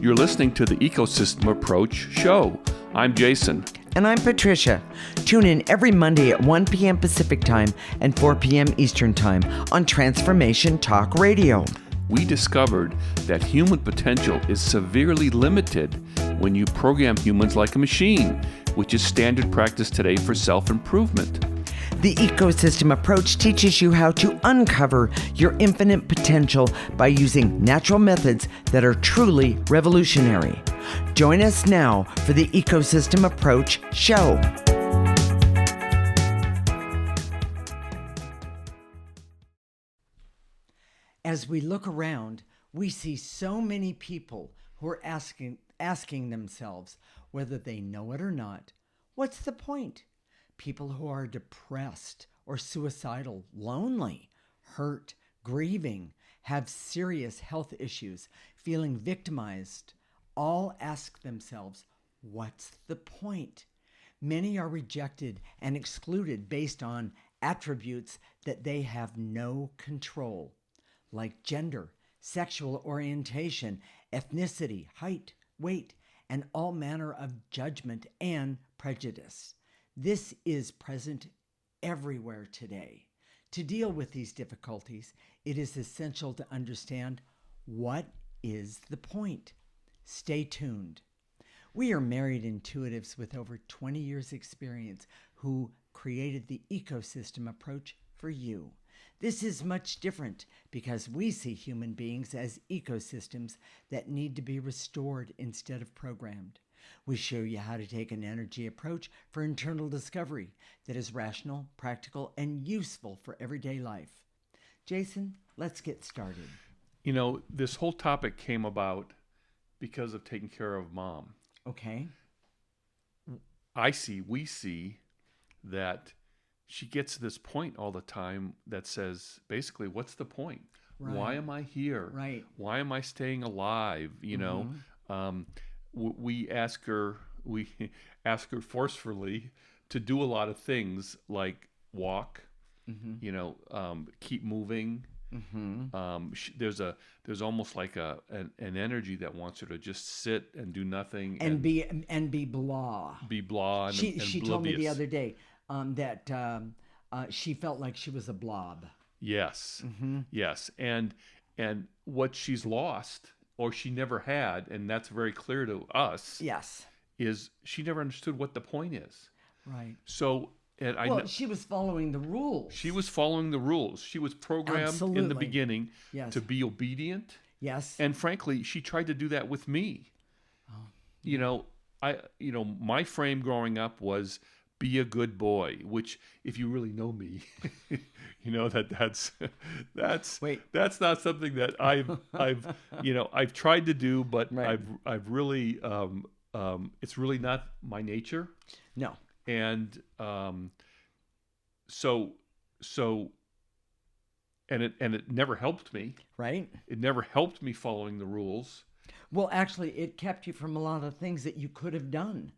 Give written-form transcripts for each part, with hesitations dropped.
You're listening to the Ecosystem Approach show. I'm Jason. And I'm Patricia. Tune in every Monday at 1 p.m. Pacific Time and 4 p.m. Eastern Time on Transformation Talk Radio. We discovered that human potential is severely limited when you program humans like a machine, which is standard practice today for self-improvement. The Ecosystem Approach teaches you how to uncover your infinite potential by using natural methods that are truly revolutionary. Join us now for the Ecosystem Approach show. As we look around, we see so many people who are asking themselves whether they know it or not, what's the point? People who are depressed or suicidal, lonely, hurt, grieving, have serious health issues, feeling victimized, all ask themselves, what's the point? Many are rejected and excluded based on attributes that they have no control, like gender, sexual orientation, ethnicity, height, weight, and all manner of judgment and prejudice. This is present everywhere today. To deal with these difficulties, it is essential to understand what is the point. Stay tuned. We are married intuitives with over 20 years experience who created the Ecosystem Approach for you. This is much different because we see human beings as ecosystems that need to be restored instead of programmed. We show you how to take an energy approach for internal discovery that is rational, practical, and useful for everyday life. Jason, let's get started. You know, this whole topic came about because of taking care of Mom. Okay. We see that she gets to this point all the time that says, basically, what's the point? Right. Why am I here? Right. Why am I staying alive? You know, we ask her forcefully to do a lot of things like walk, keep moving. There's almost like an energy that wants her to just sit and do nothing and be blah. Be blah. And she told me the other day that she felt like she was a blob. Yes, yes, and what she's lost, or she never had, and that's very clear to us. Yes, is she never understood what the point is. Right. So, she was following the rules. She was following the rules. She was programmed in the beginning to be obedient. Yes. And frankly, she tried to do that with me. Oh. My frame growing up was be a good boy, which if you really know me, you know that's not something that I've tried to do, but right. I've really it's really not my nature. No. And so it never helped me. Right. It never helped me following the rules. Well, actually, it kept you from a lot of things that you could have done.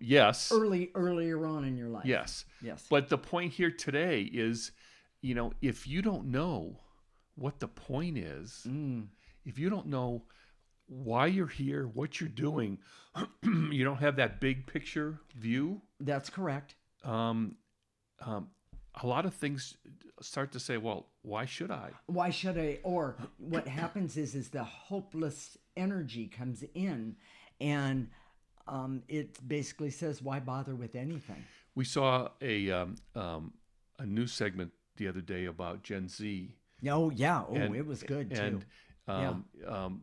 Yes. Earlier on in your life. Yes. Yes. But the point here today is, if you don't know what the point is, if you don't know why you're here, what you're doing, you don't have that big picture view. That's correct. A lot of things start to say, well, why should I? Why should I? Or what happens is the hopeless energy comes in, and it basically says, why bother with anything? We saw a news segment the other day about Gen Z. Oh, yeah. Oh, it was good, too. And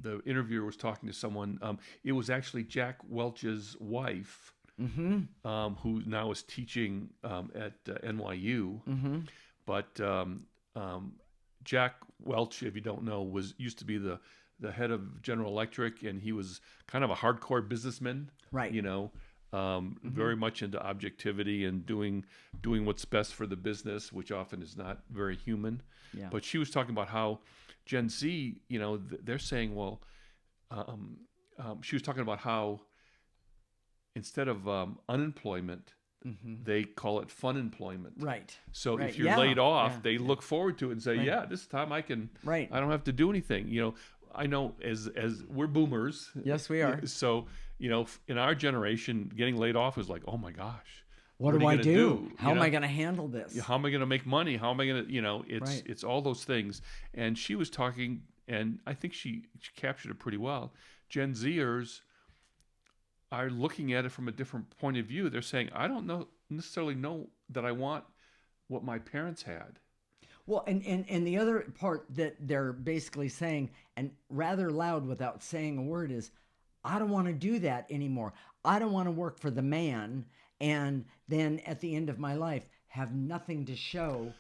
the interviewer was talking to someone. It was actually Jack Welch's wife, who now is teaching at NYU. But Jack Welch, if you don't know, used to be the head of General Electric, and he was kind of a hardcore businessman. Right. Very much into objectivity and doing what's best for the business, which often is not very human. Yeah. But she was talking about how Gen Z, they're saying, well, she was talking about how instead of unemployment, they call it fun employment. Right. So right. if you're laid off, they look forward to it and say, this time I can, I don't have to do anything. I know as we're boomers. Yes, we are. So, in our generation, getting laid off is like, oh my gosh, What are do you I gonna do? How You am know? I going to handle this? How am I going to make money? How am I going to, Right. it's all those things. And she was talking, and I think she captured it pretty well. Gen Zers are looking at it from a different point of view. They're saying, I don't necessarily know that I want what my parents had. Well, and the other part that they're basically saying, and rather loud without saying a word, is, I don't want to do that anymore. I don't want to work for the man, and then at the end of my life have nothing to show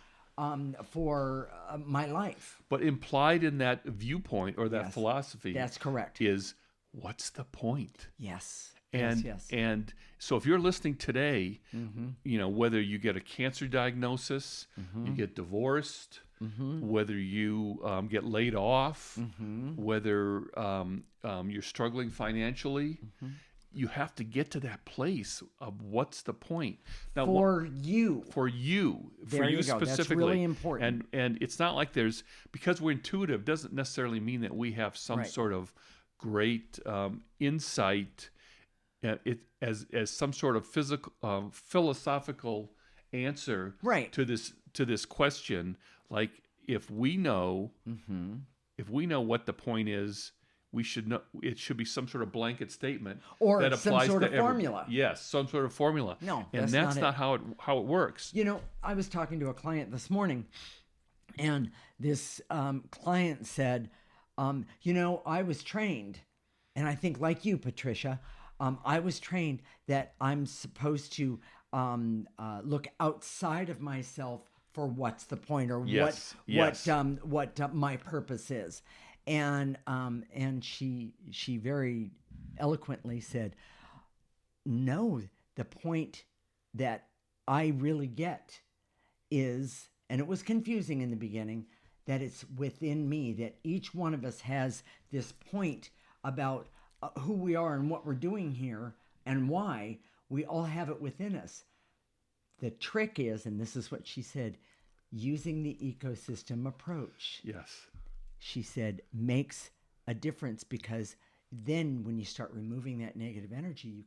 for my life. But implied in that viewpoint or that Yes, philosophy that's correct. is, what's the point? Yes. And yes. and so if you're listening today, Mm-hmm. whether you get a cancer diagnosis, you get divorced, Mm-hmm. whether you get laid off, Mm-hmm. whether you're struggling financially, you have to get to that place of what's the point. Now, For you. for you, There you go. That's specifically, really important. And it's not like because we're intuitive doesn't necessarily mean that we have some Right. sort of great insight. It as some sort of philosophical answer Right. to this question. Like if we know what the point is, we should know. It should be some sort of blanket statement Or that some applies sort to of every- formula. Yes, some sort of formula. No, and that's that's not not how it works. I was talking to a client this morning, and this client said, I was trained, and I think like you, Patricia, I was trained that I'm supposed to look outside of myself for what's the point, or Yes, what my purpose is. And she very eloquently said, no, the point that I really get is, and it was confusing in the beginning, that it's within me, that each one of us has this point about who we are and what we're doing here and why. We all have it within us. The trick is, and this is what she said, using the ecosystem approach. Yes. She said, makes a difference, because then when you start removing that negative energy, you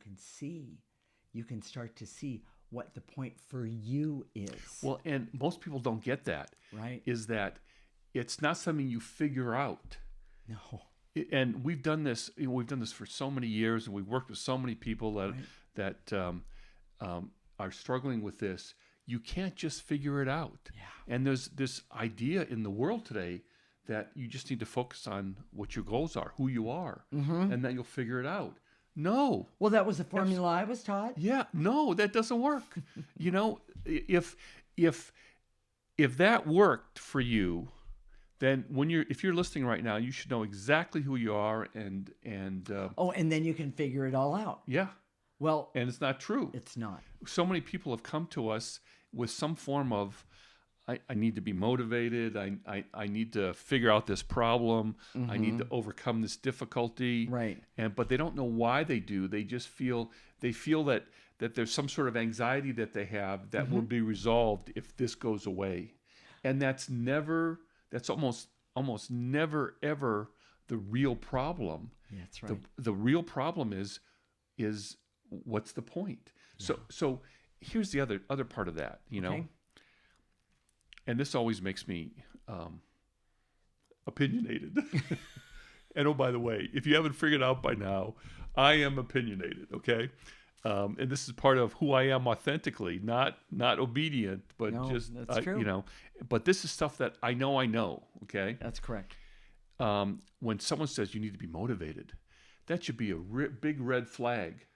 can start to see what the point for you is. Well, and most people don't get that. Right. Is that it's not something you figure out. No. And we've done this. We've done this for so many years, and we've worked with so many people that are struggling with this. You can't just figure it out. Yeah. And there's this idea in the world today that you just need to focus on what your goals are, who you are, and that you'll figure it out. No. Well, that was the formula I was taught. Yeah, no, that doesn't work. If that worked for you, then if you're listening right now, you should know exactly who you are and And then you can figure it all out. yeah, Well, and it's not true. it's not. So many people have come to us with some form of, I need to be motivated. I need to figure out this problem. I need to overcome this difficulty. Right. But they don't know why they do. They just feel that there's some sort of anxiety that they have that will be resolved if this goes away. And that's almost never ever the real problem. Yeah, that's right. The real problem is what's the point? Yeah. So here's the other part of that, Okay. And this always makes me opinionated. And oh, by the way, if you haven't figured out by now, I am opinionated, okay? And this is part of who I am authentically, not obedient, but No, just that's true. But this is stuff that I know, okay? That's correct. When someone says you need to be motivated, that should be a big red flag,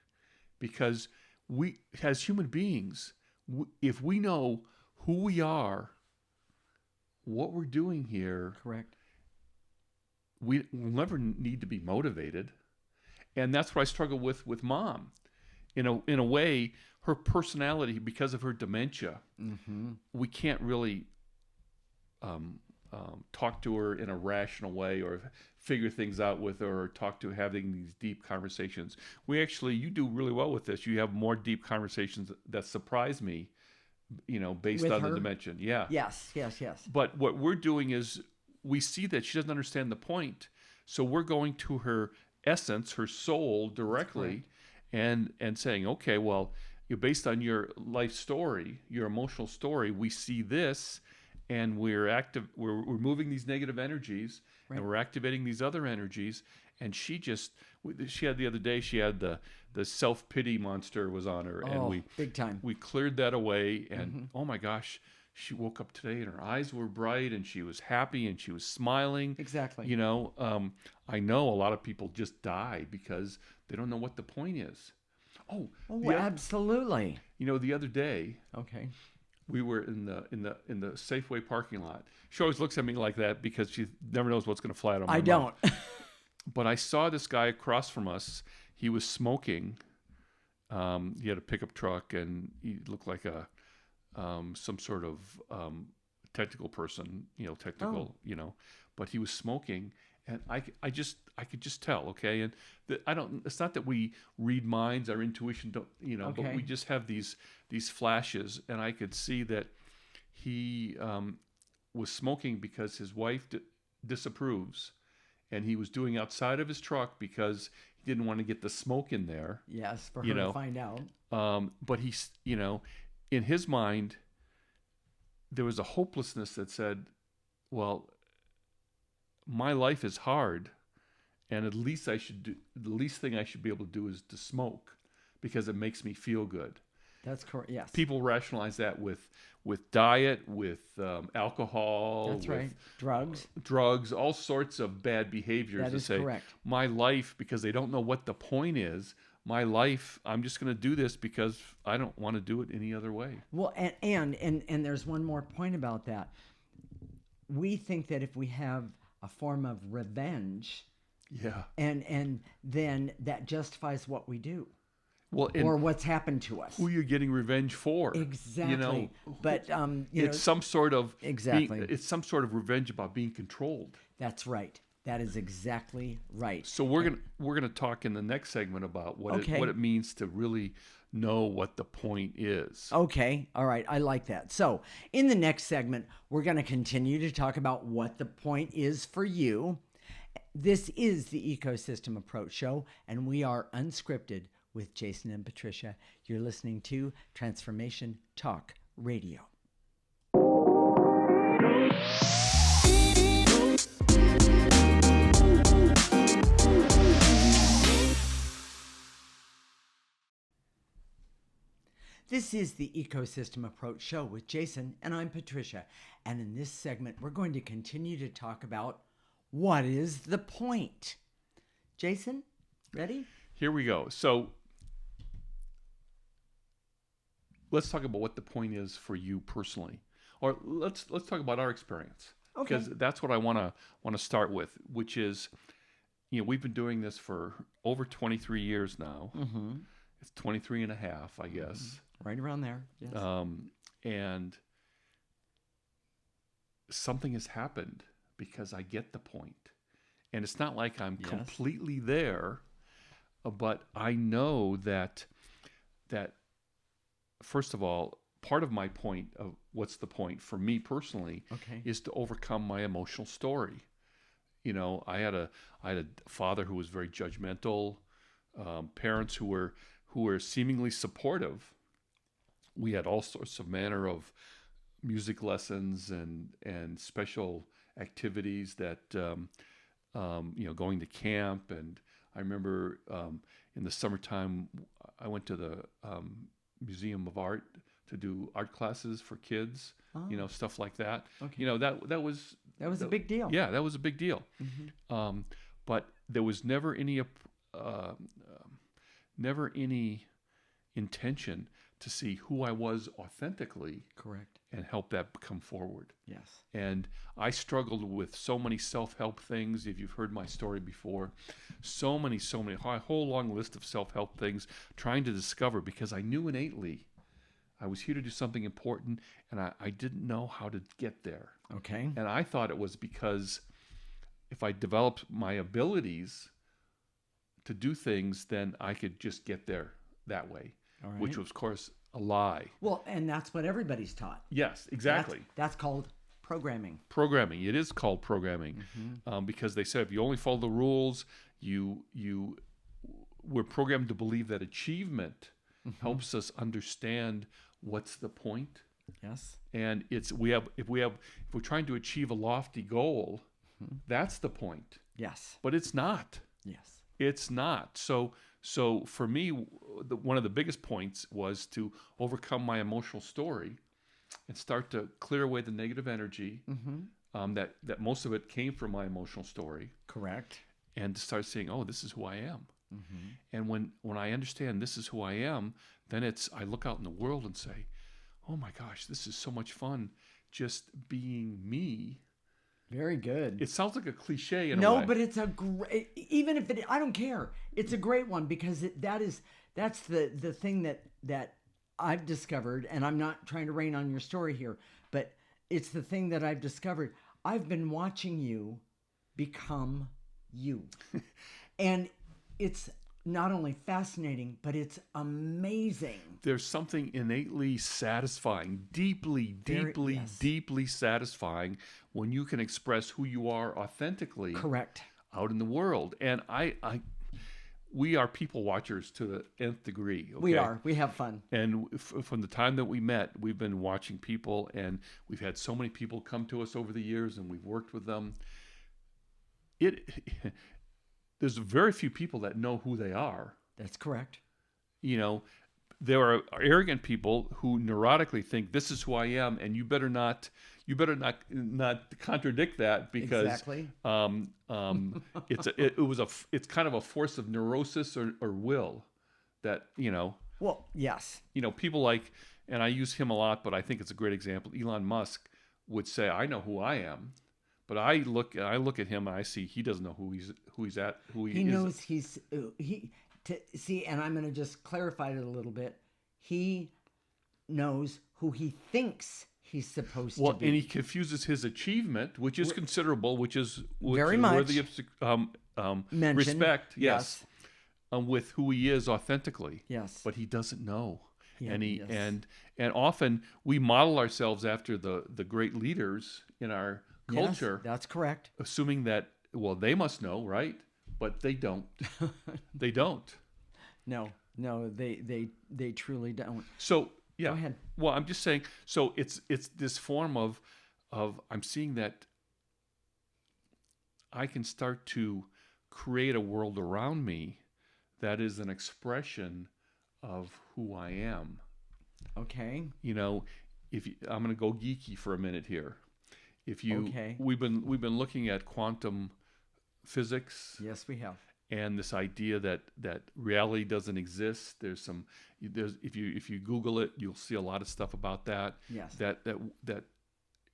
because we, as human beings, if we know who we are, what we're doing here, Correct. we'll never need to be motivated. And that's what I struggle with Mom. In a way, her personality, because of her dementia, we can't really talk to her in a rational way or figure things out with her or talk to having these deep conversations. You do really well with this. You have more deep conversations that surprise me, based With on her? the dementia. Yeah. Yes. But what we're doing is we see that she doesn't understand the point. So we're going to her essence, her soul directly, and saying, okay, well, based on your life story, your emotional story, we see this, and we're moving these negative energies, and we're activating these other energies. And she had the other day, she had the self-pity monster was on her, and big time. we cleared that away, and oh my gosh, she woke up today and her eyes were bright and she was happy and she was smiling. Exactly. You know, I know a lot of people just die because they don't know what the point is. Oh, Absolutely. You know, the other day, Okay. we were in the Safeway parking lot. She always looks at me like that because she never knows what's going to fly out of my mouth. I don't. But I saw this guy across from us. He was smoking. He had a pickup truck, and he looked like some sort of technical person, but he was smoking, and I could just tell, okay, and it's not that we read minds, our intuition don't, but we just have these flashes, and I could see that he was smoking because his wife disapproves, and he was doing outside of his truck because he didn't want to get the smoke in there. Yes, for her to find out. But he's, in his mind, there was a hopelessness that said, well, my life is hard, and the least thing I should be able to do is to smoke because it makes me feel good. That's correct. Yes. People rationalize that with diet, with alcohol. That's right. Drugs, all sorts of bad behaviors. That is correct. My life, because they don't know what the point is, my life, I'm just going to do this because I don't want to do it any other way. Well, and there's one more point about that. We think that if we have a form of revenge, and then that justifies what we do. Well, or what's happened to us. Who you're getting revenge for. Exactly. But it's some sort of it's some sort of revenge about being controlled. That's right. That is exactly right. So we're gonna talk in the next segment about what it means to really know what the point is. Okay. All right. I like that. So in the next segment, we're going to continue to talk about what the point is for you. This is the Ecosystem Approach Show, and we are unscripted with Jason and Patricia. You're listening to Transformation Talk Radio. This is the Ecosystem Approach Show with Jason, and I'm Patricia. And in this segment, we're going to continue to talk about what is the point. Jason, ready? Here we go. So let's talk about what the point is for you personally, or let's talk about our experience, because that's what I want to start with, which is, we've been doing this for over 23 years now. Mm-hmm. It's 23 and a half, I guess. Mm-hmm. Right around there. Yes. And something has happened because I get the point. And it's not like I'm completely there, but I know that first of all, part of my point of what's the point for me personally is to overcome my emotional story. I had a father who was very judgmental, parents who were seemingly supportive. We had all sorts of manner of music lessons and special activities that, going to camp. And I remember in the summertime, I went to the Museum of Art to do art classes for kids, stuff like that. Okay. That was a big deal. Yeah, that was a big deal. Mm-hmm. But there was never any intention to see who I was authentically. Correct. And help that come forward. Yes. And I struggled with so many self-help things. If you've heard my story before, so many, a whole long list of self-help things, trying to discover, because I knew innately I was here to do something important, and I didn't know how to get there. Okay. And I thought it was because if I developed my abilities to do things, then I could just get there that way. All right. Which was, of course, a lie. Well, and that's what everybody's taught. Yes, exactly. That's called Programming. It is called programming, because they said if you only follow the rules, we're programmed to believe that achievement helps us understand what's the point. Yes. And if we're trying to achieve a lofty goal, that's the point. Yes. But it's not. Yes. It's not. So for me, one of the biggest points was to overcome my emotional story and start to clear away the negative energy, that most of it came from my emotional story. Correct. And to start saying, oh, this is who I am. And when I understand this is who I am, then I look out in the world and say, oh my gosh, this is so much fun just being me. Very good. It sounds like a cliche in a way. No, but it's a great, even if I don't care. It's a great one because that's the thing that I've discovered, and I'm not trying to rain on your story here, but it's the thing that I've discovered. I've been watching you become you. And it's not only fascinating, but it's amazing. There's something innately satisfying, deeply satisfying when you can express who you are authentically. Correct. Out in the world. And we are people watchers to the nth degree. Okay? We are. We have fun. And from the time that we met, we've been watching people, and we've had so many people come to us over the years, and we've worked with them. There's very few people that know who they are. That's correct. There are arrogant people who neurotically think this is who I am, and you better not contradict that, because exactly. It's kind of a force of neurosis or will that. Well, yes. People like, and I use him a lot, but I think it's a great example. Elon Musk would say, "I know who I am." But I look at him and I see he doesn't know who he knows and I'm going to just clarify it a little bit. He knows who he thinks he's supposed to be. Well, and he confuses his achievement, which is considerable, which is very much worthy of respect, yes. With who he is authentically. Yes. But he doesn't know. Yeah, and often we model ourselves after the great leaders in our culture. Yes, that's correct. Assuming that, well, they must know, right? But they don't. They don't. No, they truly don't. So, yeah. Go ahead. Well, I'm just saying, so it's this form of I'm seeing that I can start to create a world around me that is an expression of who I am. Okay. I'm going to go geeky for a minute here. Okay. We've been looking at quantum physics. Yes, we have. And this idea that reality doesn't exist. There's if you Google it, you'll see a lot of stuff about that. Yes. That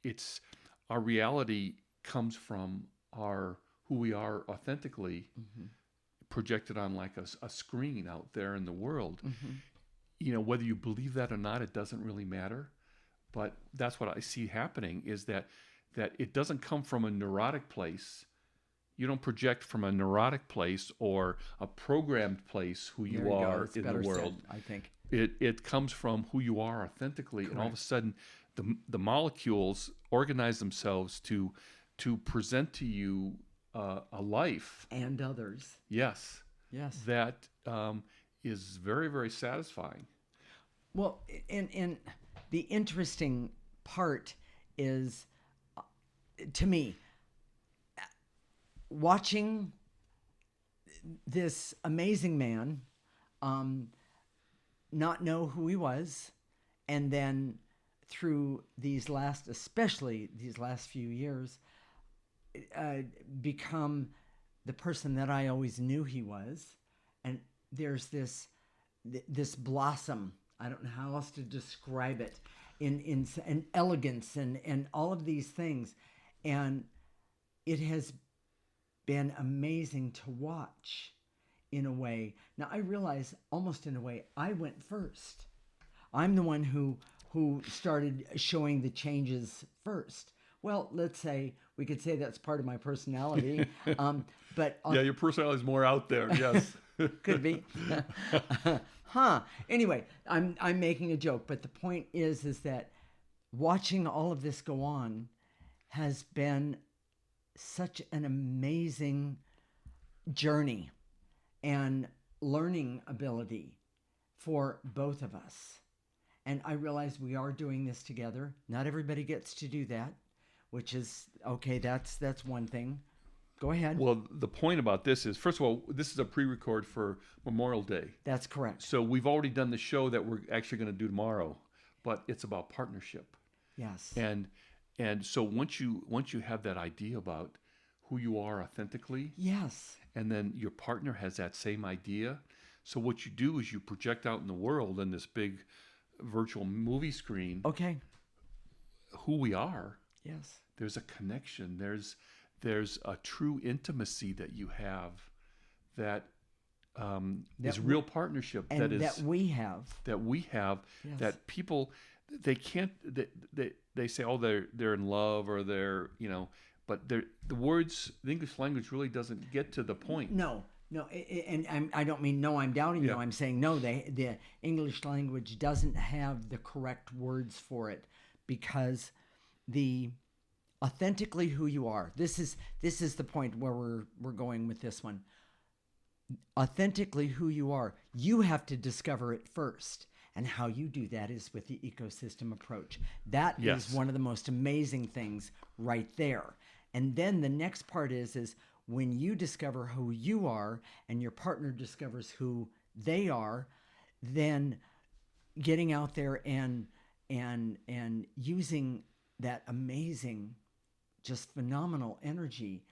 it's our reality comes from who we are authentically, projected on like a screen out there in the world. Whether you believe that or not, it doesn't really matter. But that's what I see happening, is that it doesn't come from a neurotic place. You don't project from a neurotic place or a programmed place who you are in the world. Said, I think it comes from who you are authentically. Correct. And all of a sudden, the molecules organize themselves to present to you a life and others. Yes. That is very, very satisfying. Well, and the interesting part is, to me, watching this amazing man not know who he was, and then through especially these last few years, become the person that I always knew he was. And there's this blossom. I don't know how else to describe it, in elegance and all of these things. And it has been amazing to watch, in a way. Now, I realize almost in a way I went first. I'm the one who started showing the changes first. Well, let's say we could say that's part of my personality. But your personality is more out there. Yes, could be. Anyway, I'm making a joke, but the point is that watching all of this go on, has been such an amazing journey and learning ability for both of us. And I realize we are doing this together. Not everybody gets to do that, which is okay. That's one thing. Go ahead. Well, the point about this is, first of all, this is a pre-record for Memorial Day. That's correct. So we've already done the show that we're actually going to do tomorrow, but it's about partnership. Yes. And so once you have that idea about who you are authentically, Yes. and then your partner has that same idea, so what you do is you project out in the world in this big virtual movie screen Okay. who we are. Yes. There's a connection. There's a true intimacy that you have that is real partnership. And that we have. Yes. That people, they can't, they say, oh, they're in love, or they're, but the English language really doesn't get to the point. No, and I don't mean no, I'm doubting you. Yeah. I'm saying no, the English language doesn't have the correct words for it, because the authentically who you are. This is the point where we're going with this one. Authentically who you are, you have to discover it first. And how you do that is with the ecosystem approach. That Yes. is one of the most amazing things right there. And then the next part is when you discover who you are and your partner discovers who they are, then getting out there and using that amazing, just phenomenal energy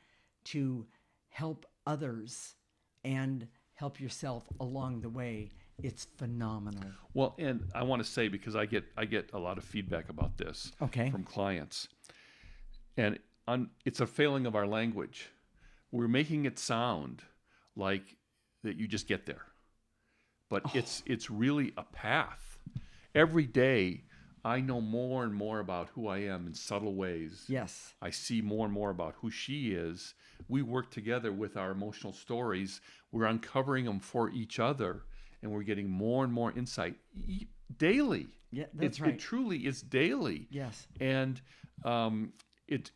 to help others and help yourself along the way. It's phenomenal. Well, and I want to say, because I get a lot of feedback about this Okay. from clients, and it's a failing of our language. We're making it sound like that you just get there, but it's really a path. Every day, I know more and more about who I am in subtle ways. Yes. I see more and more about who she is. We work together with our emotional stories. We're uncovering them for each other, and we're getting more and more insight daily. Yeah, that's right. It truly is daily. Yes. And it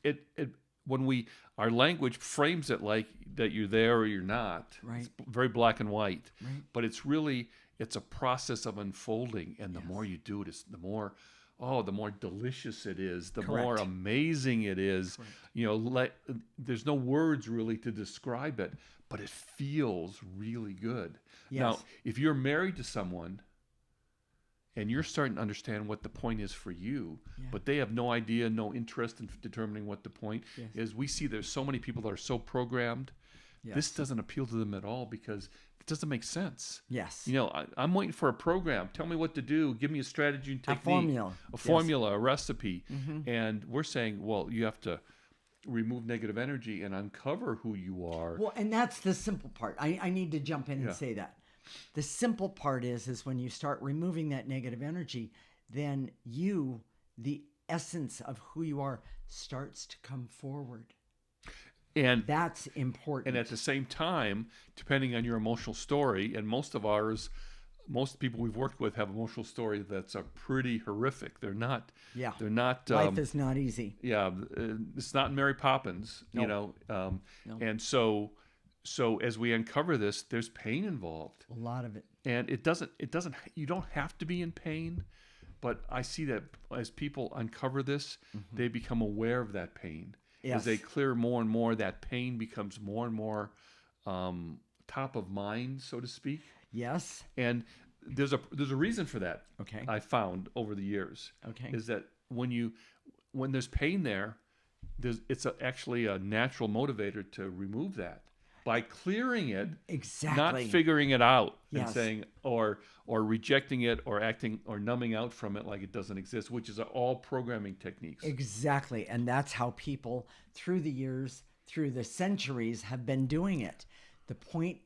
when our language frames it like that you're there or you're not. Right. It's very black and white. Right. But it's a process of unfolding, and the more you do it, the more delicious it is, the more Correct. amazing it is. Correct. There's no words really to describe it, but it feels really good. Yes. Now, if you're married to someone and you're starting to understand what the point is for you, but they have no idea, no interest in determining what the point is, we see there's so many people that are so programmed. Yes. This doesn't appeal to them at all because it doesn't make sense. Yes. I'm waiting for a program. Tell me what to do. Give me a strategy and technique. A formula. Formula, a recipe. Mm-hmm. And we're saying, well, you have to remove negative energy and uncover who you are. Well, and that's the simple part. I need to jump in and say that. The simple part is when you start removing that negative energy, then the essence of who you are, starts to come forward. And that's important. And at the same time, depending on your emotional story, and most people we've worked with have emotional stories that's pretty horrific. They're not. Yeah. They're not. Life is not easy. Yeah, it's not Mary Poppins. No. No. And so as we uncover this, there's pain involved. A lot of it. And it doesn't. You don't have to be in pain, but I see that as people uncover this, they become aware of that pain. Yes. As they clear more and more, that pain becomes more and more top of mind, so to speak. Yes. And there's a reason for that. Okay. I found over the years. Okay. Is that when there's pain there, it's actually a natural motivator to remove that by clearing it. Exactly. Not figuring it out and Yes. saying or rejecting it or acting or numbing out from it like it doesn't exist, which is all programming techniques. Exactly. And that's how people through the years, through the centuries, have been doing it. The point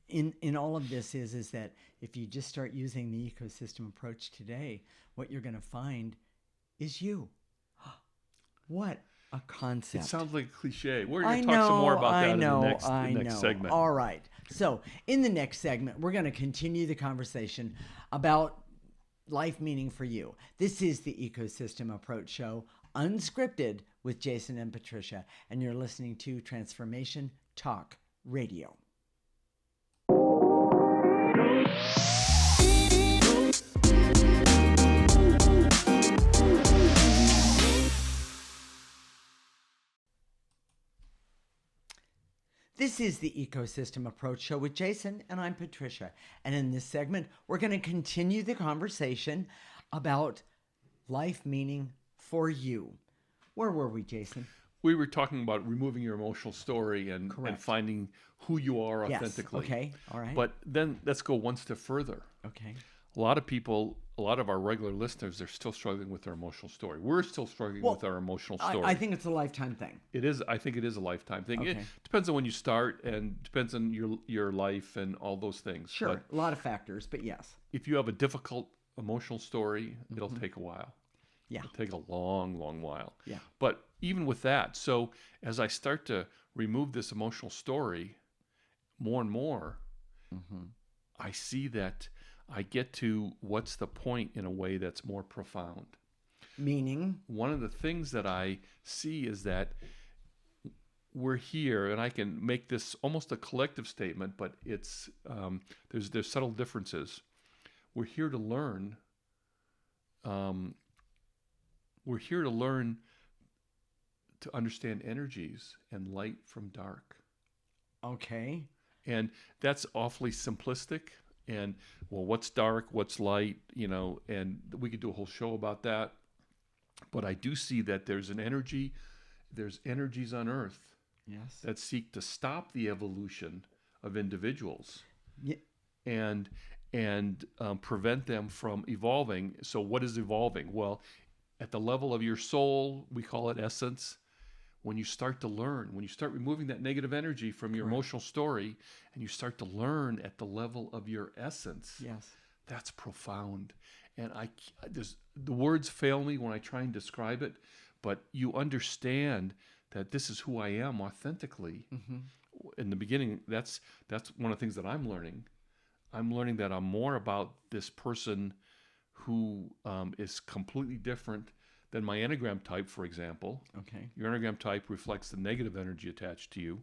in all of this is that if you just start using the ecosystem approach today, what you're going to find is you. What a concept. It sounds like a cliche. We're going to talk some more about that in the next segment. All right. So in the next segment, we're going to continue the conversation about life meaning for you. This is the Ecosystem Approach Show, unscripted, with Jason and Patricia, and you're listening to Transformation Talk Radio. This is the Ecosystem Approach Show with Jason, and I'm Patricia. And in this segment, we're going to continue the conversation about life meaning for you. Where were we, Jason? We were talking about removing your emotional story and finding who you are authentically. Yes. Okay. All right. But then let's go one step further. Okay. A lot of people, a lot of our regular listeners, they're still struggling with their emotional story. We're still struggling with our emotional story. I think it's a lifetime thing. It is. I think it is a lifetime thing. Okay. It depends on when you start and depends on your life and all those things. Sure. But a lot of factors, but yes. if you have a difficult emotional story, it'll take a while. Yeah. It'll take a long, long while. Yeah. But even with that, so as I start to remove this emotional story more and more, I see that I get to what's the point in a way that's more profound. Meaning? One of the things that I see is that we're here, and I can make this almost a collective statement, but it's there's subtle differences. We're here to learn. We're here to learn to understand energies and light from dark. Okay. And that's awfully simplistic. And, well, what's dark, what's light, and we could do a whole show about that. But I do see that there's energies on Earth that seek to stop the evolution of individuals and prevent them from evolving. So what is evolving? Well, at the level of your soul, we call it essence. When you start to learn, when you start removing that negative energy from your emotional story and you start to learn at the level of your essence, that's profound. And the words fail me when I try and describe it, but you understand that this is who I am authentically. In the beginning, that's one of the things that I'm learning. I'm learning that I'm more about this person who is completely different than my Enneagram type, for example. Okay. Your Enneagram type reflects the negative energy attached to you.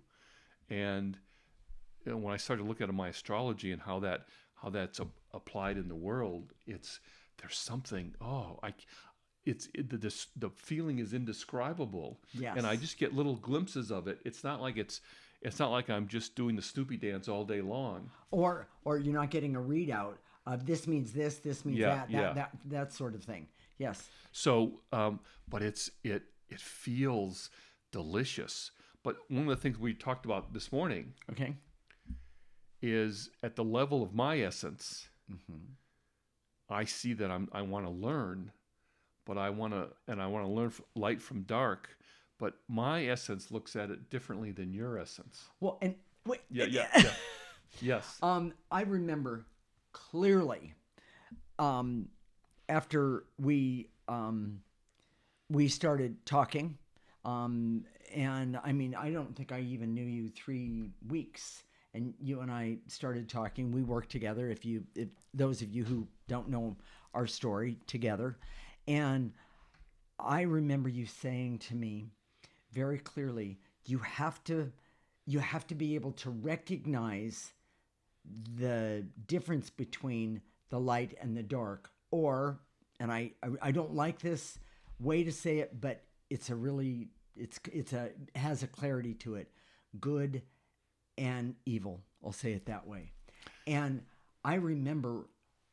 And when I started to look at my astrology and how that's applied in the world, there's something, the feeling is indescribable. Yes. And I just get little glimpses of it. It's not like I'm just doing the Snoopy dance all day long. Or you're not getting a readout of this means this means that sort of thing. Yes. So, but it feels delicious. But one of the things we talked about this morning, is at the level of my essence. I see that I want to learn, but I want to learn light from dark. But my essence looks at it differently than your essence. Well, and wait. Yeah. Yes. I remember clearly. After we started talking, and I mean, I don't think I even knew you 3 weeks, and you and I started talking. We worked together. If those of you who don't know our story together, and I remember you saying to me very clearly, you have to be able to recognize the difference between the light and the dark. Or, and I don't like this way to say it, but has a clarity to it. Good and evil. I'll say it that way. And I remember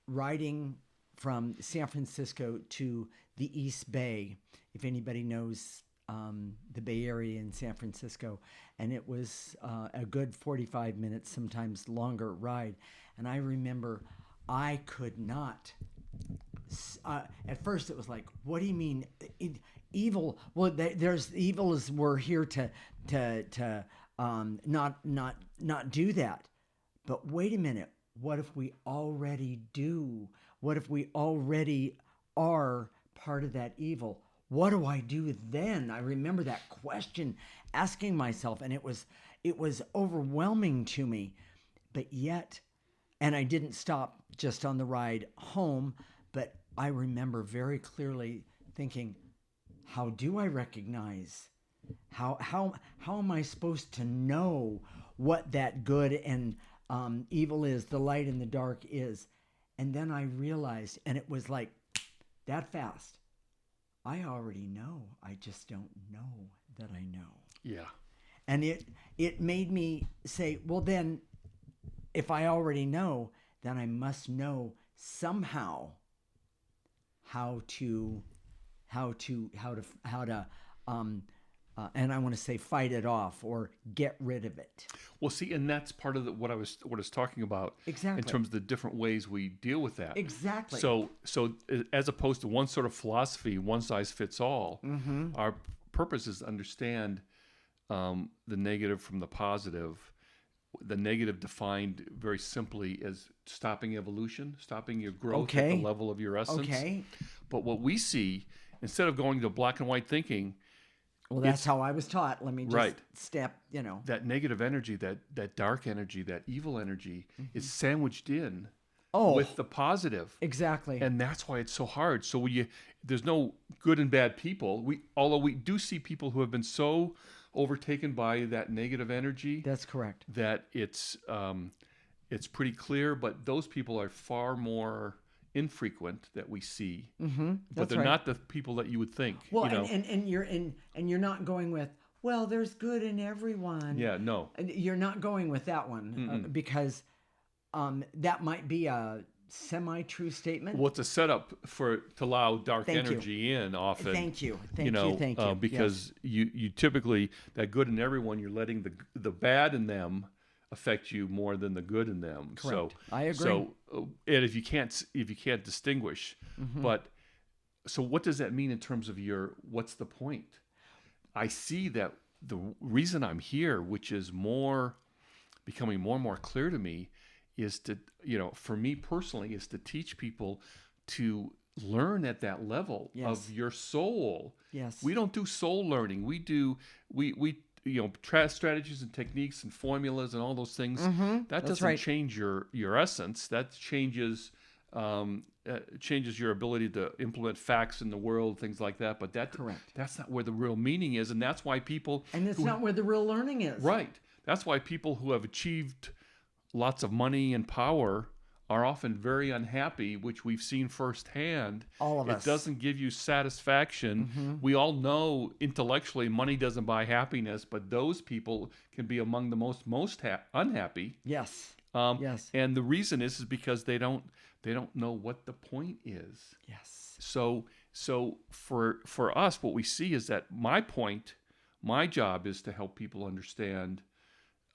riding from San Francisco to the East Bay, if anybody knows the Bay Area in San Francisco, and it was a good 45 minutes, sometimes longer ride. And I remember I could not. At first, it was like, "What do you mean, evil?" Well, there's evil is we're here to not do that. But wait a minute, what if we already do? What if we already are part of that evil? What do I do then? I remember that question asking myself, and it was overwhelming to me. But yet, and I didn't stop just on the ride home, but I remember very clearly thinking, how do I recognize? How am I supposed to know what that good and evil is, the light and the dark is? And then I realized, and it was like that fast. I already know. I just don't know that I know. Yeah. And it made me say, well, then, if I already know, then I must know somehow how to and I want to say fight it off or get rid of it. Well, see, and that's part of what I was talking about Exactly. in terms of the different ways we deal with that. Exactly. So as opposed to one sort of philosophy, one size fits all, our purpose is to understand the negative from the positive. The negative defined very simply as stopping evolution, stopping your growth at the level of your essence. Okay. But what we see, instead of going to black and white thinking, Well, that's how I was taught. Let me just step, that negative energy, that dark energy, that evil energy is sandwiched in with the positive. Exactly. And that's why it's so hard. So there's no good and bad people. Although we do see people who have been so overtaken by that negative energy. That's correct. That it's pretty clear, but those people are far more infrequent that we see. But they're not the people that you would think. Well, and you're not going with, well, there's good in everyone. Yeah, no. You're not going with that one because that might be a semi-true statement. Well, it's a setup to allow dark energy in often. Thank you. Because you typically, that good in everyone, you're letting the bad in them affect you more than the good in them. Correct. So I agree. So, and if you can't distinguish, but so what does that mean in terms of what's the point? I see that the reason I'm here, which is becoming more and more clear to me, is to, for me personally, is to teach people to learn at that level of your soul. Yes. We don't do soul learning. We strategies and techniques and formulas and all those things. That doesn't change your essence. That changes your ability to implement facts in the world, things like that. But that's not where the real meaning is, and that's why people. And it's not where the real learning is. Right. That's why people who have achieved lots of money and power are often very unhappy, which we've seen firsthand. All of us. It doesn't give you satisfaction. We all know intellectually money doesn't buy happiness, but those people can be among the most unhappy. Yes. Yes. And the reason is because they don't know what the point is. Yes. So for us, what we see is that my job is to help people understand.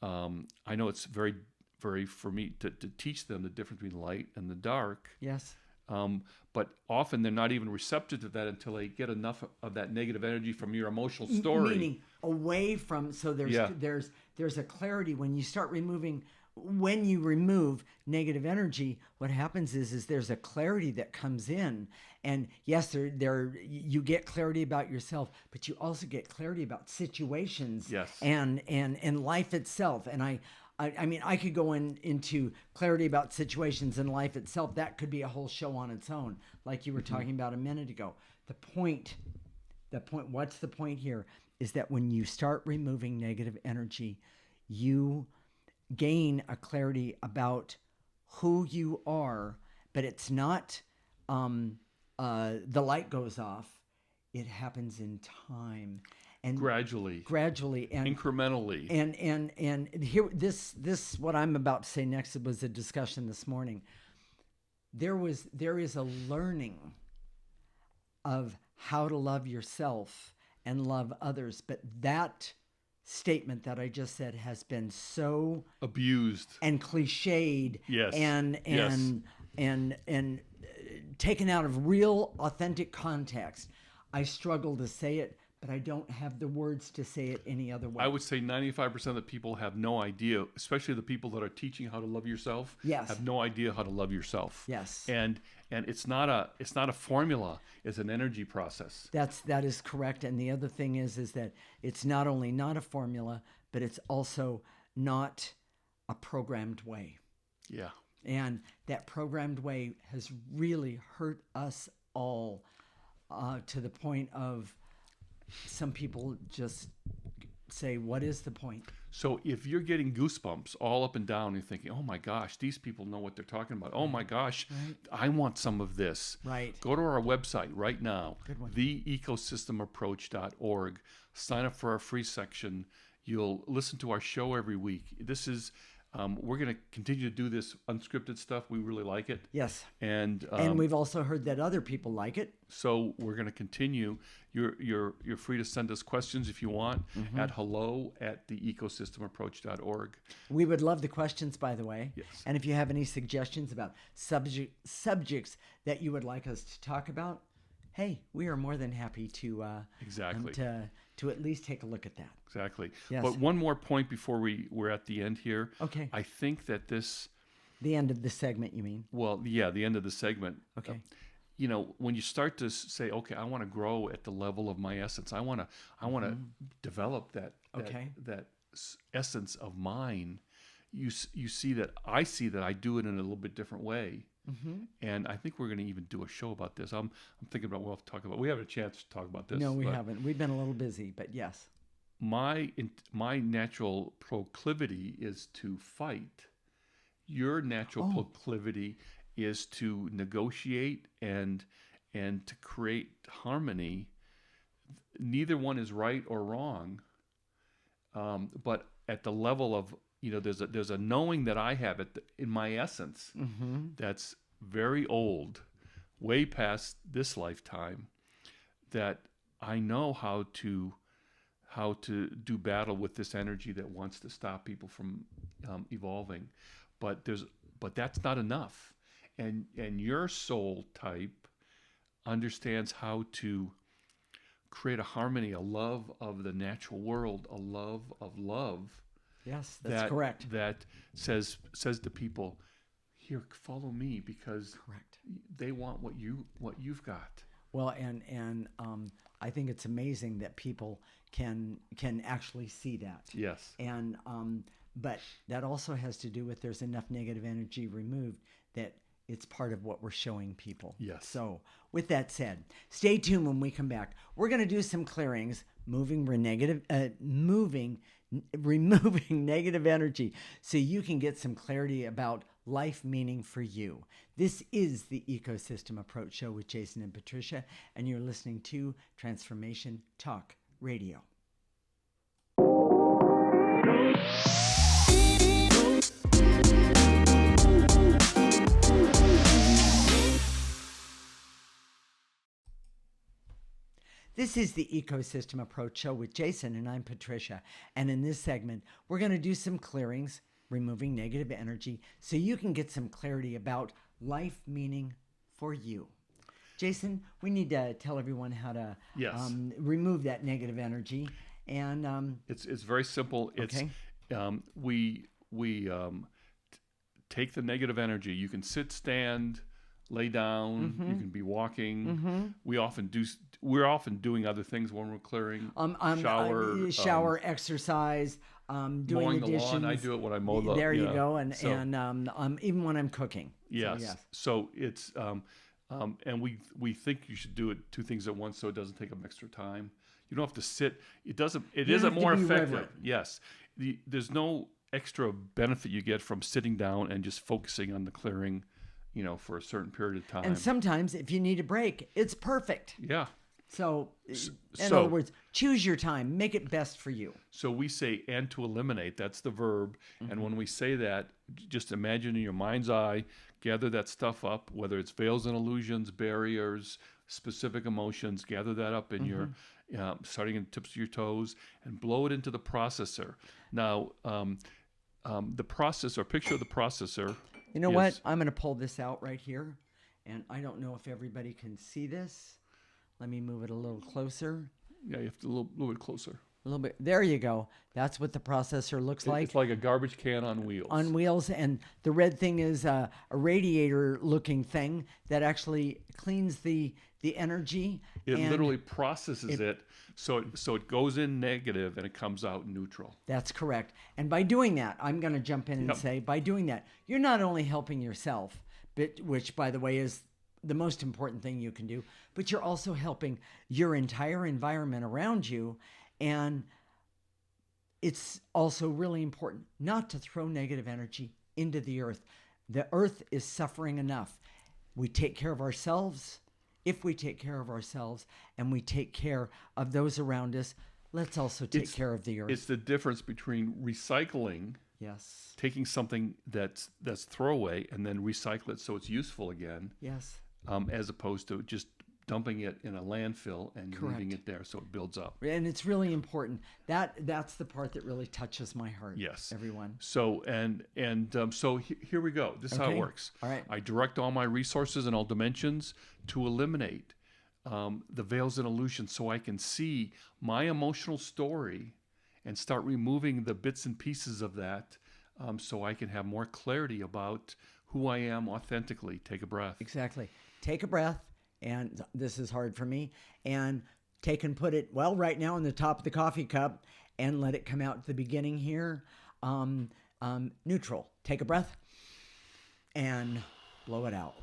I know it's very for me to teach them the difference between light and the dark. Yes. But often they're not even receptive to that until they get enough of that negative energy from your emotional story. Meaning away from, so there's a clarity when you remove negative energy. What happens is there's a clarity that comes in, and yes, you get clarity about yourself, but you also get clarity about situations. Yes. and life itself. And I mean, I could go into clarity about situations in life itself. That could be a whole show on its own, like you were talking about a minute ago. The point, what's the point here, is that when you start removing negative energy, you gain a clarity about who you are, but it's not the light goes off. It happens in time. And gradually and incrementally. And here this what I'm about to say next was a discussion this morning. There is a learning of how to love yourself and love others, but that statement that I just said has been so abused and cliched. Yes. And taken out of real authentic context. I struggle to say it, but I don't have the words to say it any other way. I would say 95% of the people have no idea, especially the people that are teaching how to love yourself. Yes. Have no idea how to love yourself. Yes. And it's not a formula. It's an energy process. That is correct. And the other thing is that it's not only not a formula, but it's also not a programmed way. Yeah. And that programmed way has really hurt us all to the point of some people just say, what is the point? So if you're getting goosebumps all up and down, you're thinking, oh my gosh, these people know what they're talking about. Oh my gosh, I want some of this. Right. Go to our website right now, Good one. theecosystemapproach.org. Sign up for our free section. You'll listen to our show every week. This is, we're going to continue to do this unscripted stuff. We really like it. Yes. And we've also heard that other people like it. so we're going to continue. You're free to send us questions if you want at hello@theecosystemapproach.org. We would love the questions, by the way. Yes. And if you have any suggestions about subjects that you would like us to talk about, hey, we are more than happy to Exactly. To at least take a look at that. Exactly. Yes. But one more point before we're at the end here. Okay. I think that this, The end of the segment, you mean? well, yeah, the end of the segment. Okay. When you start to say, okay, I want to grow at the level of my essence. I want to develop that Okay. essence of mine. You see that I see that I do it in a little bit different way. And I think we're going to even do a show about this. I'm thinking about we'll have to talk about. We haven't a chance to talk about this. No, we but haven't. We've been a little busy, but yes. My natural proclivity is to fight. Your natural proclivity is to negotiate and to create harmony. Neither one is right or wrong, but at the level of there's a knowing that I have in my essence that's very old, way past this lifetime, that I know how to do battle with this energy that wants to stop people from evolving, but that's not enough, and your soul type understands how to create a harmony, a love of the natural world, a love of love. Yes, that's correct. That says to people, here, follow me, because Correct. they want what you've got. Well, and I think it's amazing that people can actually see that. Yes. And but that also has to do with there's enough negative energy removed that it's part of what we're showing people. Yes. So with that said, stay tuned when we come back. We're going to do some clearings, removing negative energy so you can get some clarity about life meaning for you. This is the Ecosystem Approach Show with Jason and Patricia, and you're listening to Transformation Talk Radio. This is the Ecosystem Approach Show with Jason, and I'm Patricia. And in this segment, we're going to do some clearings, removing negative energy, so you can get some clarity about life meaning for you. Jason, we need to tell everyone how to remove that negative energy. And it's very simple. Okay. It's we take the negative energy. You can sit, stand, lay down. You can be walking. We're often doing other things when we're clearing. Shower, exercise, doing mowing the the dishes. lawn. I do it when I mow the. There you go, and so, even when I'm cooking. Yes. So, yes. So it's and we think you should do it two things at once, so it doesn't take up extra time. You don't have to sit. It isn't have to more be effective. reverent. Yes. There's no extra benefit you get from sitting down and just focusing on the clearing, for a certain period of time. And sometimes, if you need a break, it's perfect. Yeah. So, in other words, choose your time. Make it best for you. So we say, and to eliminate, that's the verb. And when we say that, just imagine in your mind's eye, gather that stuff up, whether it's veils and illusions, barriers, specific emotions, gather that up in your, starting in the tips of your toes, and blow it into the processor. Now, the processor, picture of the processor. You know what? I'm going to pull this out right here. And I don't know if everybody can see this. Let me move it a little closer. Yeah, you have to a little bit closer. A little bit. There you go. That's what the processor looks like. It's like a garbage can on wheels. On wheels. And the red thing is a radiator-looking thing that actually cleans the energy. It literally processes it, so it goes in negative and it comes out neutral. That's correct. And by doing that, I'm going to jump in and say, by doing that, you're not only helping yourself, but which, by the way, is the most important thing you can do, but you're also helping your entire environment around you. And it's also really important not to throw negative energy into the earth. The earth is suffering enough. We take care of ourselves. If we take care of ourselves and we take care of those around us, let's also take care of the earth. It's the difference between recycling, Yes. taking something that's throwaway and then recycle it so it's useful again, Yes. as opposed to just dumping it in a landfill and Correct. leaving it there so it builds up. And it's really important. That's the part that really touches my heart. Yes. Everyone. So here we go. This is how it Okay. works. All right. I direct all my resources in all dimensions to eliminate the veils and illusions so I can see my emotional story and start removing the bits and pieces of that so I can have more clarity about who I am authentically. Take a breath. Exactly. Take a breath. And this is hard for me. And take and put it, well, right now on the top of the coffee cup and let it come out at the beginning here. Neutral. Take a breath and blow it out.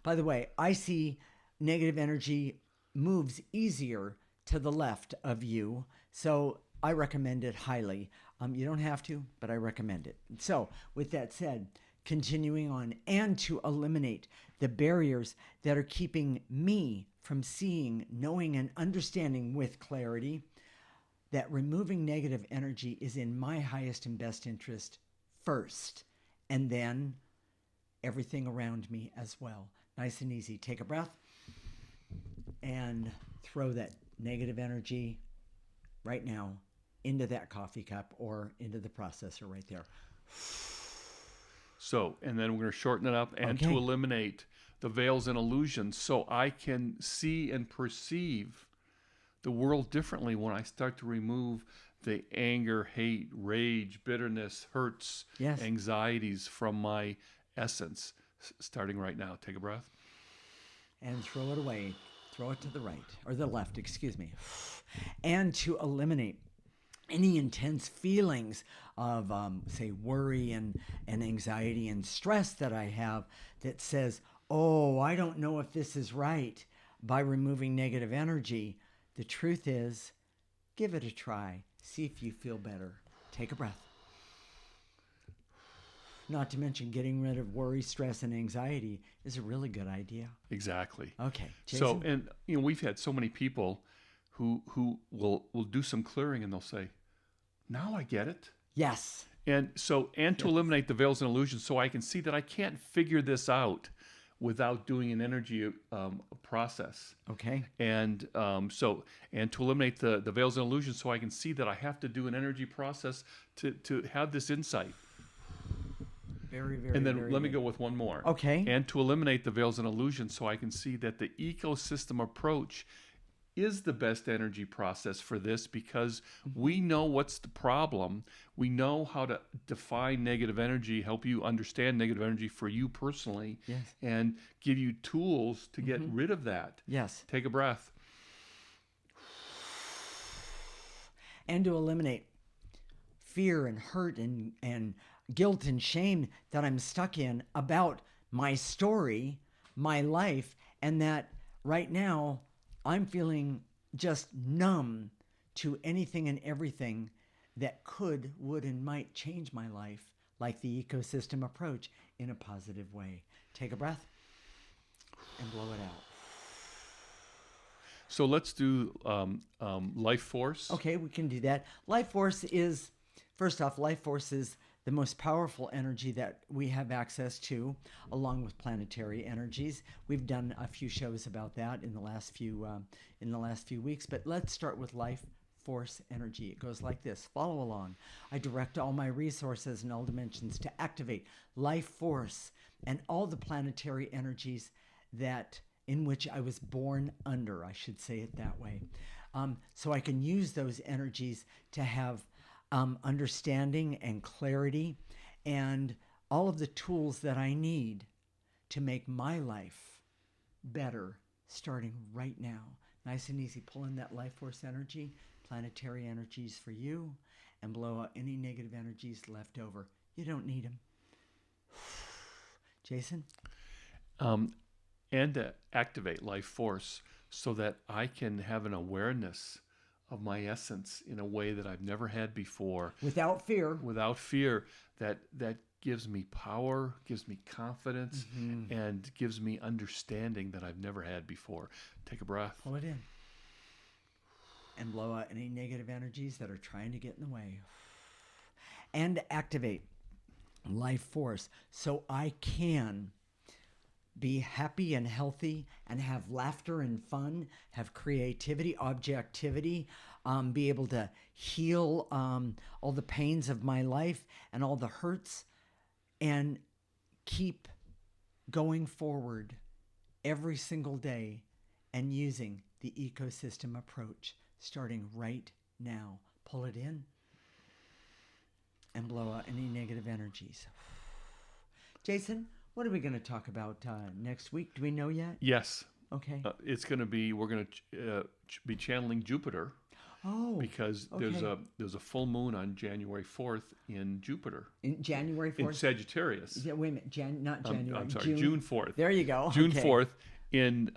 By the way, I see negative energy moves easier to the left of you. So I recommend it highly. You don't have to, but I recommend it. So with that said, continuing on, and to eliminate the barriers that are keeping me from seeing, knowing, and understanding with clarity that removing negative energy is in my highest and best interest first, and then everything around me as well. Nice and easy. Take a breath and throw that negative energy right now into that coffee cup or into the processor right there. So, and then we're going to shorten it up and to Okay. eliminate the veils and illusions so I can see and perceive the world differently when I start to remove the anger, hate, rage, bitterness, hurts, Yes. anxieties from my essence. Starting right now. Take a breath. And throw it away. Throw it to the right, or the left, excuse me. And to eliminate any intense feelings of, say, worry and anxiety and stress that I have that says, oh, I don't know if this is right, by removing negative energy. The truth is, give it a try. See if you feel better. Take a breath. Not to mention getting rid of worry, stress, and anxiety is a really good idea. Exactly. Okay, Jason. So, and we've had so many people who will do some clearing and they'll say, now I get it. Yes. And so, and to eliminate the veils and illusions so I can see that I can't figure this out without doing an energy process. Okay. And and to eliminate the veils and illusions so I can see that I have to do an energy process to have this insight. Very, very, And then very let me good. go with one more. Okay. And to eliminate the veils and illusions so I can see that the ecosystem approach is the best energy process for this because we know what's the problem. We know how to define negative energy, help you understand negative energy for you personally, Yes. and give you tools to get rid of that. Yes. Take a breath. And to eliminate fear and hurt and guilt and shame that I'm stuck in about my story, my life, and that right now I'm feeling just numb to anything and everything that could, would, and might change my life, like the ecosystem approach, in a positive way. Take a breath and blow it out. So let's do life force. Okay, we can do that. Life force is, first off, life force is the most powerful energy that we have access to, along with planetary energies. We've done a few shows about that in the last few weeks. But let's start with life force energy. It goes like this. Follow along. I direct all my resources in all dimensions to activate life force and all the planetary energies that in which I was born under. I should say it that way. So I can use those energies to have understanding and clarity and all of the tools that I need to make my life better starting right now. Nice and easy. Pull in that life force energy, planetary energies for you, and blow out any negative energies left over. You don't need them. Jason? and to activate life force so that I can have an awareness of my essence in a way that I've never had before. Without fear. Without fear, that gives me power, gives me confidence, and gives me understanding that I've never had before. Take a breath. Pull it in. And blow out any negative energies that are trying to get in the way. And activate life force so I can be happy and healthy and have laughter and fun, have creativity, objectivity, be able to heal all the pains of my life and all the hurts, and keep going forward every single day and using the ecosystem approach starting right now. Pull it in and blow out any negative energies. Jason, what are we going to talk about next week? Do we know yet? Yes. Okay. It's going to be, we're going to be channeling Jupiter. Oh, because okay. there's a full moon on January 4th in Jupiter. In January 4th? In Sagittarius. Yeah, wait a minute. Not January. I'm sorry, June 4th. There you go. June Okay. 4th in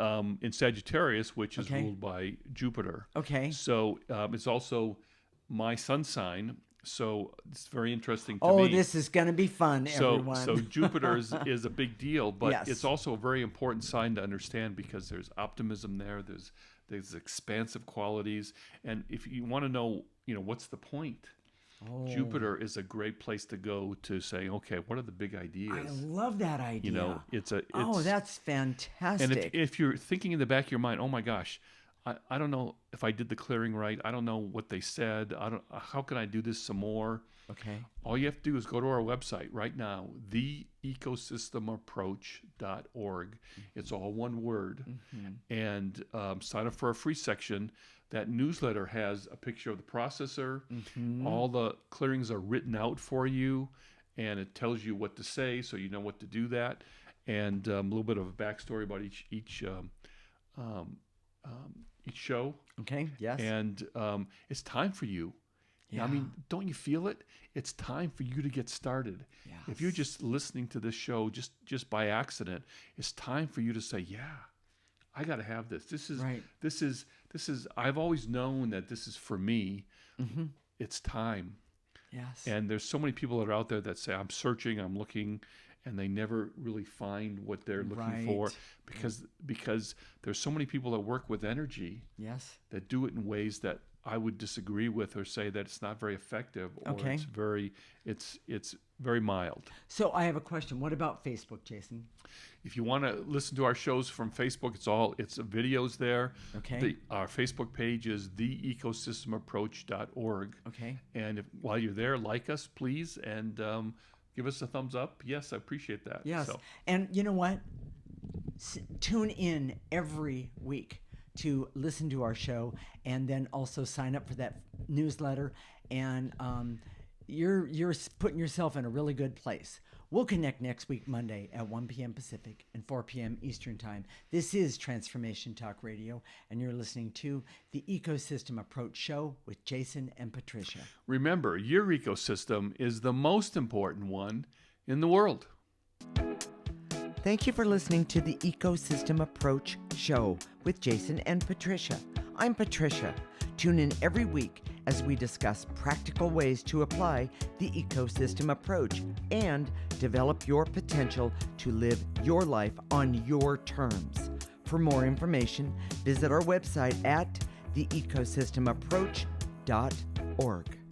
Sagittarius, which is Okay. ruled by Jupiter. Okay. So it's also my sun sign. So it's very interesting to Oh, me. this is going to be fun, everyone. So Jupiter is a big deal, but Yes. it's also a very important sign to understand because there's optimism there. There's expansive qualities, and if you want to know, what's the point? Oh. Jupiter is a great place to go to say, okay, what are the big ideas? I love that idea. It's that's fantastic. and if you're thinking in the back of your mind, oh my gosh, I don't know if I did the clearing right. I don't know what they said. How can I do this some more? Okay. All you have to do is go to our website right now, theecosystemapproach.org. It's all one word. And sign up for a free section. That newsletter has a picture of the processor. All the clearings are written out for you, and it tells you what to say so you know what to do that. And a little bit of a backstory about each show. Okay, yes. And it's time for you. Yeah. I mean, don't you feel it? It's time for you to get started. Yes. If you're just listening to this show just by accident, it's time for you to say, yeah, I got to have this. This is Right. this is I've always known that this is for me. It's time. Yes. And there's so many people that are out there that say, I'm searching, I'm looking, and they never really find what they're looking for because there's so many people that work with energy Yes. that do it in ways that I would disagree with or say that it's not very effective or Okay. it's very mild. So I have a question. What about Facebook, Jason? If you want to listen to our shows from Facebook, it's videos there. Okay. Our Facebook page is theecosystemapproach.org. Okay. And while you're there, like us, please, and give us a thumbs up. Yes, I appreciate that. Yes. So, And you know what? Tune in every week to listen to our show, and then also sign up for that newsletter, and you're putting yourself in a really good place. We'll connect next week, Monday at 1 p.m. Pacific and 4 p.m. Eastern Time. This is Transformation Talk Radio, and you're listening to the Ecosystem Approach Show with Jason and Patricia. remember, your ecosystem is the most important one in the world. Thank you for listening to the Ecosystem Approach Show with Jason and Patricia. I'm Patricia. Tune in every week as we discuss practical ways to apply the ecosystem approach and develop your potential to live your life on your terms. For more information, visit our website at theecosystemapproach.org.